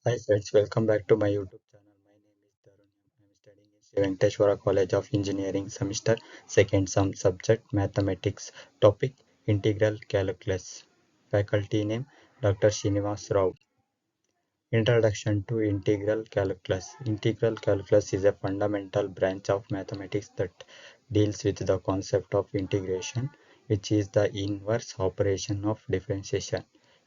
Hi friends, welcome back to my YouTube channel. My name is Tarun. I am studying in Sri Venkateshwara College of Engineering, semester second, some subject mathematics. Topic integral calculus. Faculty name Dr. Srinivas Rao. Introduction to integral calculus. Integral calculus is a fundamental branch of mathematics that deals with the concept of integration, which is the inverse operation of differentiation.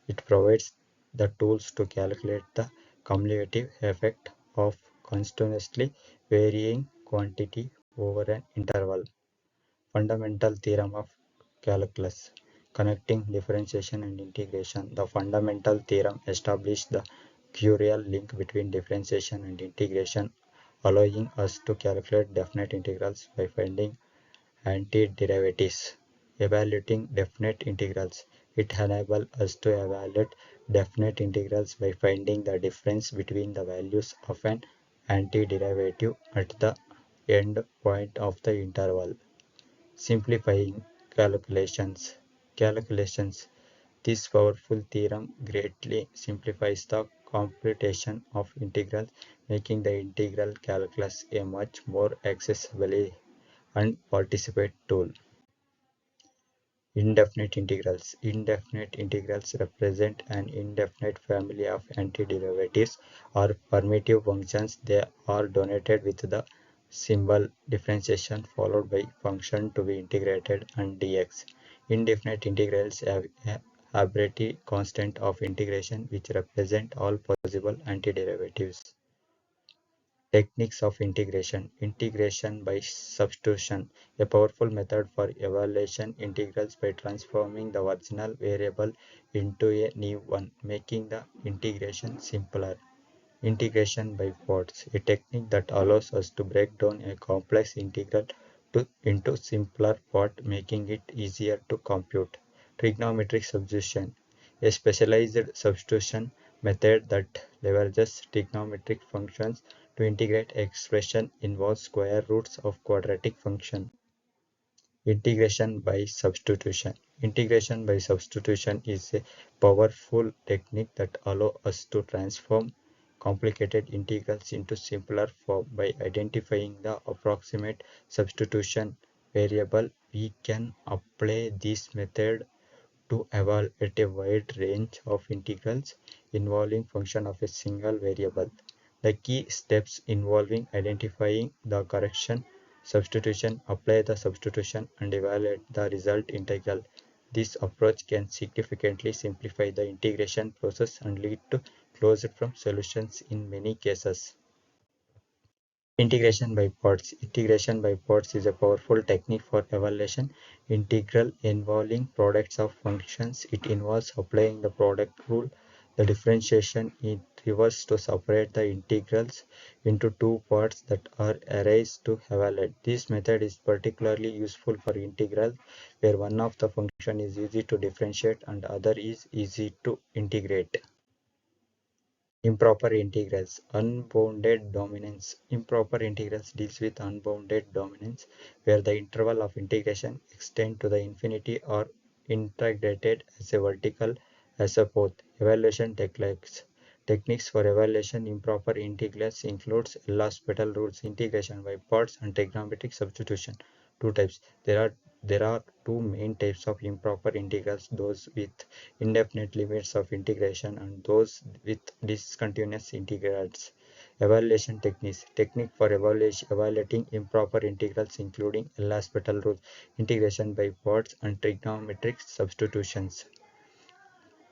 It provides the tools to calculate the cumulative effect of continuously varying quantity over an interval. Fundamental theorem of calculus. Connecting differentiation and integration. The fundamental theorem established the curial link between differentiation and integration, allowing us to calculate definite integrals by finding antiderivatives. Evaluating definite integrals. It enables us to evaluate definite integrals by finding the difference between the values of an antiderivative at the end point of the interval. Simplifying calculations. Calculations. This powerful theorem greatly simplifies the computation of integrals, making the integral calculus a much more accessible and participate tool. Indefinite integrals. Indefinite integrals represent an indefinite family of antiderivatives or primitive functions. They are denoted with the symbol differentiation followed by function to be integrated and dx. Indefinite integrals have a arbitrary constant of integration which represent all possible antiderivatives. Techniques of integration. Integration by substitution. A powerful method for evaluation integrals by transforming the original variable into a new one, making the integration simpler. Integration by parts. A technique that allows us to break down a complex integral into simpler parts, making it easier to compute. Trigonometric substitution. A specialized substitution method that leverages trigonometric functions to integrate expression involves square roots of quadratic function. Integration by substitution. Integration by substitution is a powerful technique that allows us to transform complicated integrals into simpler form by identifying the approximate substitution variable. We can apply this method to evaluate a wide range of integrals involving function of a single variable. The key steps involving identifying the correction substitution, apply the substitution, and evaluate the result integral. This approach can significantly simplify the integration process and lead to closed form solutions in many cases. Integration by parts. Integration by parts is a powerful technique for evaluation integral involving products of functions. It involves applying the product rule, the differentiation in reverse to separate the integrals into two parts that are arrays to evaluate. This method is particularly useful for integrals where one of the function is easy to differentiate and other is easy to integrate. Improper integrals. Unbounded dominance. Improper integrals deals with unbounded dominance where the interval of integration extends to the infinity or integrated as a vertical as a path. Evaluation techniques. Techniques for evaluation improper integrals includes L'Hospital rules, integration by parts, and trigonometric substitution. Two types. There are two main types of improper integrals: those with indefinite limits of integration and those with discontinuous integrals. Evaluation techniques. Technique for evaluating improper integrals including L'Hospital rules, integration by parts, and trigonometric substitutions.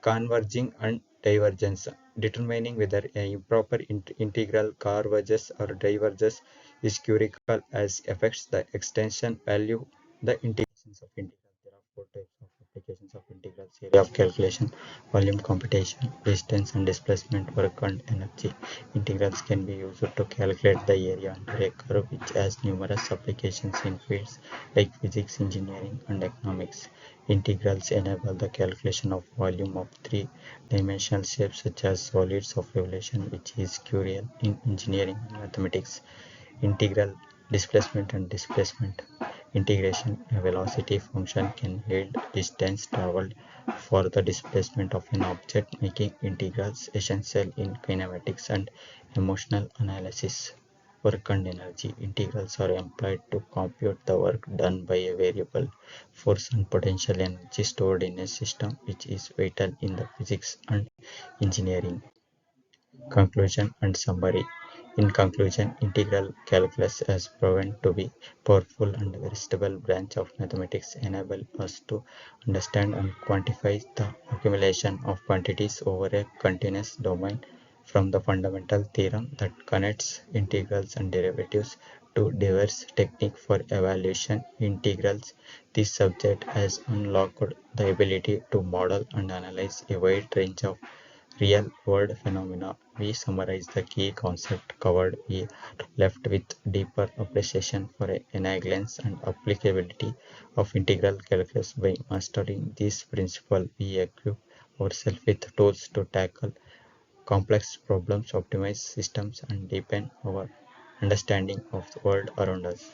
Converging and divergence. Determining whether an improper integral converges or diverges is critical as affects the extension value. The integrations of integrals. There are four types of applications of integrals: area of calculation, volume computation, distance and displacement, work and energy. Integrals can be used to calculate the area under a curve, which has numerous applications in fields like physics, engineering, and economics. Integrals enable the calculation of volume of three-dimensional shapes such as solids of revolution, which is crucial in engineering and mathematics. Integral displacement and displacement. integration. A velocity function can yield distance traveled for the displacement of an object, making integrals essential in kinematics and emotional analysis. Work and energy. Integrals are employed to compute the work done by a variable, force and potential energy stored in a system, which is vital in the physics and engineering. Conclusion and summary. In conclusion, integral calculus has proven to be powerful and versatile branch of mathematics, enable us to understand and quantify the accumulation of quantities over a continuous domain, from the fundamental theorem that connects integrals and derivatives to diverse techniques for evaluation integrals. This subject has unlocked the ability to model and analyze a wide range of real-world phenomena. We summarize the key concepts covered. We are left with deeper appreciation for a enagance and applicability of integral calculus. By mastering this principle, we equip ourselves with tools to tackle complex problems, optimize systems, and deepen our understanding of the world around us.